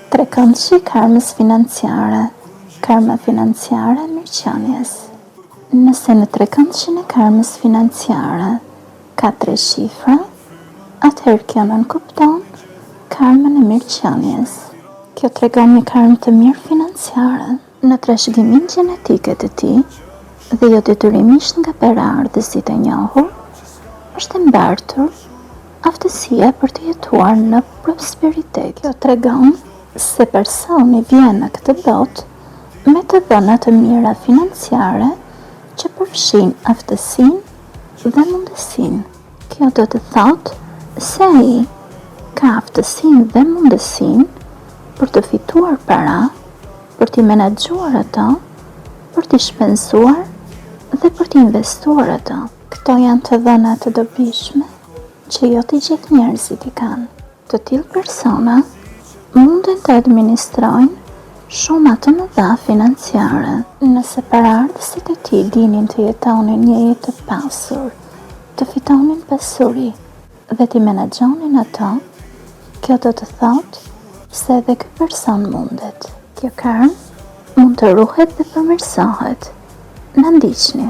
Trekëndshi karmës financiare. Karma financiare e mirëqenies. Nëse në trekëndshin e karmës financiare ka 3 shifra, atëherë kjo nënkupton karmën e mirëqenies. Kjo tregon një karmë të mirë financiare. Në trashëgimin gjenetike të tij dhe jo detyrimisht nga perardhësit e njohur, është e mbartur aftësia për të jetuar në prosperitet. Kjo tregon se personi vjen në këtë botë me të dhëna të mira financiare që përfshin aftësinë dhe mundësinë. Kjo do të thotë se ai ka aftësinë dhe mundësinë për të fituar para, për t'i menaxhuar ato, për t'i shpenzuar dhe për t'i investuar ato. Këto janë të dhëna të dobishme që jo të gjithë njerëzit i kanë. Të tillë persona munden të administrojnë shumë të mëdha financiare. Nëse paraardhësit e tij dinin të jetonin një jetë të pasur, të fitonin pasuri dhe t'i menaxhonin ato, kjo do të thotë se edhe ky person mundet. Kjo karmë mund të ruhet dhe përmirësohet. Na ndiqni.